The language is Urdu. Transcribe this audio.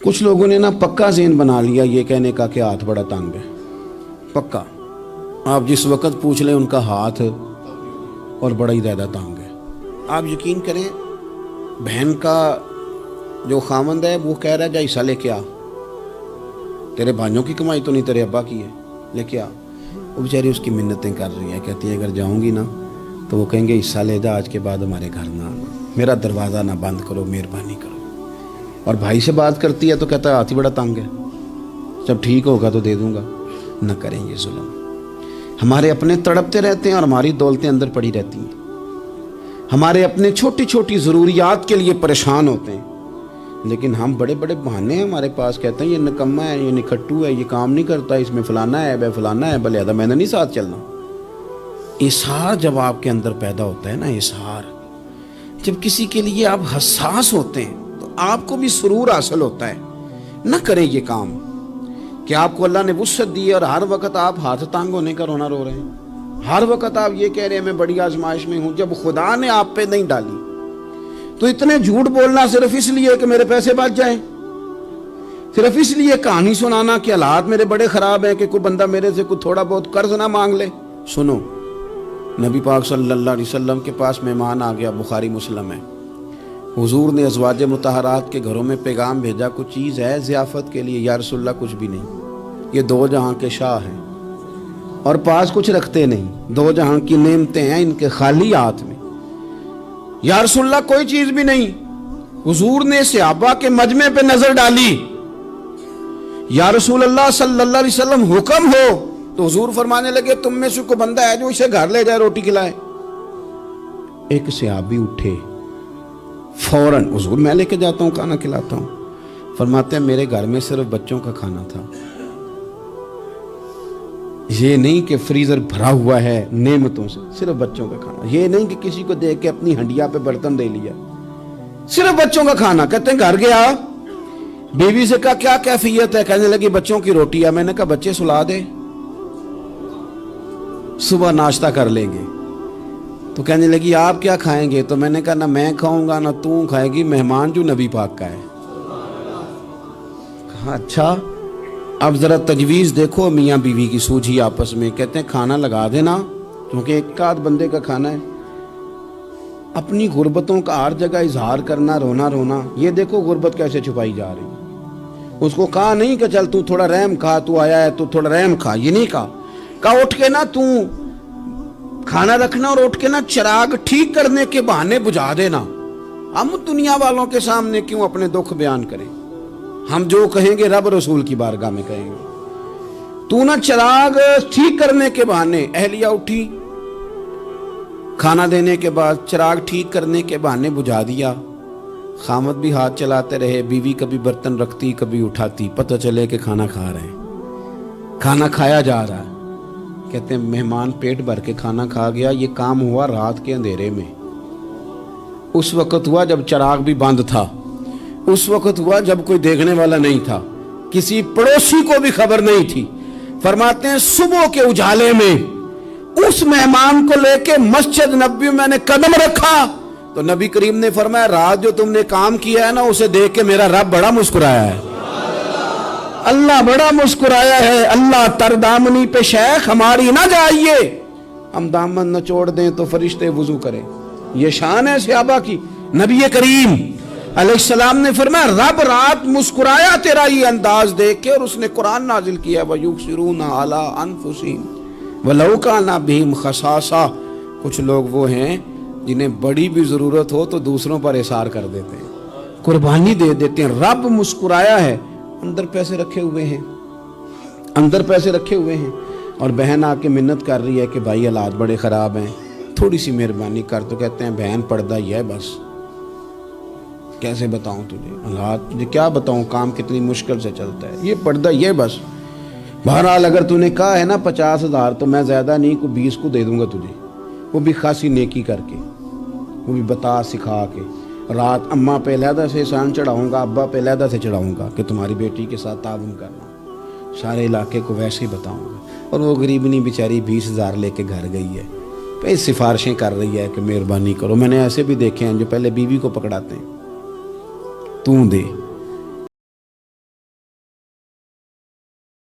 کچھ لوگوں نے نا پکا ذہن بنا لیا یہ کہنے کا کہ ہاتھ بڑا تنگ ہے، پکا۔ آپ جس وقت پوچھ لیں ان کا ہاتھ اور بڑا ہی زیادہ تنگ ہے۔ آپ یقین کریں، بہن کا جو خامند ہے وہ کہہ رہا ہے جا حصہ لے کے آ، تیرے بھائیوں کی کمائی تو نہیں، تیرے ابا کی ہے، لے کے آ۔ وہ بیچاری اس کی منتیں کر رہی ہے، کہتی ہے اگر جاؤں گی نا تو وہ کہیں گے حصہ لے جا، آج کے بعد ہمارے گھر نہ آنا، میرا دروازہ نہ بند کرو، مہربانی کرو۔ اور بھائی سے بات کرتی ہے تو کہتا ہے ہاتھ ہی بڑا تنگ ہے، جب ٹھیک ہوگا تو دے دوں گا۔ نہ کریں یہ ظلم۔ ہمارے اپنے تڑپتے رہتے ہیں اور ہماری دولتیں اندر پڑی رہتی ہیں، ہمارے اپنے چھوٹی چھوٹی ضروریات کے لیے پریشان ہوتے ہیں، لیکن ہم بڑے بڑے بہانے ہیں ہمارے پاس، کہتے ہیں یہ نکما ہے، یہ نکھٹو ہے، یہ کام نہیں کرتا، اس میں فلانا ہے، بے فلانا ہے، بلہذا میں نے نہیں ساتھ چلنا۔ اظہار جب آپ کے اندر پیدا ہوتا ہے نا، اظہار، جب کسی کے لیے آپ حساس ہوتے ہیں تو آپ کو بھی سرور حاصل ہوتا ہے۔ نہ کریں یہ کام کہ آپ کو اللہ نے وسعت دی ہے اور ہر وقت آپ ہاتھ تانگ ہونے کا رونا رو رہے ہیں، ہر وقت آپ یہ کہہ رہے ہیں میں بڑی آزمائش میں ہوں، جب خدا نے آپ پہ نہیں ڈالی۔ تو اتنے جھوٹ بولنا صرف اس لیے کہ میرے پیسے بچ جائیں، صرف اس لیے کہانی سنانا کہ حالات میرے بڑے خراب ہیں کہ کوئی بندہ میرے سے کوئی تھوڑا بہت قرض نہ مانگ لے۔ سنو، نبی پاک صلی اللہ علیہ وسلم کے پاس مہمان آ گیا، بخاری مسلم ہے، حضور نے ازواج مطہرات کے گھروں میں پیغام بھیجا کچھ چیز ہے ضیافت کے لیے، یا رسول اللہ کچھ بھی نہیں، یہ دو جہاں کے شاہ ہیں اور پاس کچھ رکھتے نہیں، دو جہاں کی نعمتیں ہیں ان کے خالی ہاتھ میں، یا رسول اللہ کوئی چیز بھی نہیں۔ حضور نے صحابہ کے مجمع پہ نظر ڈالی، یا رسول اللہ صلی اللہ علیہ وسلم حکم ہو، تو حضور فرمانے لگے تم میں سے کوئی بندہ ہے جو اسے گھر لے جائے روٹی کھلائے۔ ایک صحابی اٹھے فوراً، حضور میں لے کے جاتا ہوں کھانا کھلاتا ہوں۔ فرماتے ہیں میرے گھر میں صرف بچوں کا کھانا تھا، یہ نہیں کہ فریزر بھرا ہوا ہے نعمتوں سے، صرف بچوں کا کھانا، یہ نہیں کہ کسی کو دیکھ کے اپنی ہنڈیا پہ برتن دے لیا، صرف بچوں کا کھانا۔ کہتے ہیں گھر گیا، بیوی سے کہا کیا کیفیت ہے؟ کہنے لگی بچوں کی روٹی ہے۔ میں نے کہا بچے سلا دے، صبح ناشتہ کر لیں گے۔ تو کہنے لگی آپ کیا کھائیں گے؟ تو میں نے کہا نہ میں کھاؤں گا نہ تو کھائے گی، مہمان جو نبی پاک کا ہے۔ کہا اچھا، اب ذرا تجویز دیکھو میاں بیوی کی سوجھی آپس میں۔ کہتے ہیں کھانا لگا دینا، کیونکہ ایک آدھ بندے کا کھانا ہے۔ اپنی غربتوں کا ہر جگہ اظہار کرنا، رونا رونا، یہ دیکھو غربت کیسے چھپائی جا رہی۔ اس کو کہا نہیں کہ چل تو تھوڑا رحم کھا، تو آیا ہے تو تھوڑا رحم کھا، یہ نہیں کہا۔ کہا اٹھ کے نا تو کھانا رکھنا اور اٹھ کے نا چراغ ٹھیک کرنے کے بہانے بجھا دینا۔ ہم دنیا والوں کے سامنے کیوں اپنے دکھ بیان کریں؟ ہم جو کہیں گے رب رسول کی بارگاہ میں کہیں گے۔ تو نا چراغ ٹھیک کرنے کے بہانے، اہلیہ اٹھی، کھانا دینے کے بعد چراغ ٹھیک کرنے کے بہانے بجھا دیا۔ خامد بھی ہاتھ چلاتے رہے، بیوی کبھی برتن رکھتی کبھی اٹھاتی، پتہ چلے کہ کھانا کھا رہے ہیں، کھانا کھایا جا رہا ہے۔ کہتے ہیں مہمان پیٹ بھر کے کھانا کھا گیا۔ یہ کام ہوا رات کے اندھیرے میں، اس وقت ہوا جب چراغ بھی بند تھا، اس وقت ہوا جب کوئی دیکھنے والا نہیں تھا، کسی پڑوسی کو بھی خبر نہیں تھی۔ فرماتے ہیں صبح کے اجالے میں اس مہمان کو لے کے مسجد نبوی میں نے قدم رکھا تو نبی کریم نے فرمایا رات جو تم نے کام کیا ہے نا اسے دیکھ کے میرا رب بڑا مسکرایا ہے، اللہ بڑا مسکرایا ہے۔ اللہ تر دامنی پہ شیخ ہماری نہ جائیے، ہم دامن نہ چھوڑ دیں تو فرشتے وضو کریں۔ یہ شان ہے صحابہ کی۔ نبی کریم علیہ السلام نے فرمایا رب رات مسکرایا تیرا یہ انداز دیکھ کے، اور اس نے قرآن نازل کیا وَيُبْصِرُونَ عَلَىٰ أَنفُسِهِمْ وَلَوْ كَانَ بِهِمْ خَصَاصَةٌ۔ کچھ لوگ وہ ہیں جنہیں بڑی بھی ضرورت ہو تو دوسروں پر احسار کر دیتے ہیں، قربانی دے دیتے ہیں۔ رب مسکرایا ہے، اندر پیسے رکھے ہوئے ہیں، اندر پیسے رکھے ہوئے ہیں، اور بہن آ کے منت کر رہی ہے کہ بھائی حالات بڑے خراب ہیں، تھوڑی سی مہربانی کر۔ تو کہتے ہیں بہن پردہ ہی ہے بس، کیسے بتاؤں تجھے حالات، تجھے کیا بتاؤں کام کتنی مشکل سے چلتا ہے، یہ پردہ یہ بس۔ بہرحال اگر تو نے کہا ہے نا 50,000 تو میں زیادہ نہیں کوئی 20 کو دے دوں گا تجھے، وہ بھی خاصی نیکی کر کے، وہ بھی بتا سکھا کے۔ رات اماں پہ علیحدہ سے احسان چڑھاؤں گا، ابا پہ علیحدہ سے چڑھاؤں گا کہ تمہاری بیٹی کے ساتھ تعاون کرنا، سارے علاقے کو ویسے ہی بتاؤں گا۔ اور وہ غریبنی بیچاری 20,000 لے کے گھر گئی ہے، پہ سفارشیں کر رہی ہے کہ مہربانی کرو۔ میں نے ایسے بھی دیکھے ہیں جو پہلے بیوی کو پکڑاتے ہیں، تو دے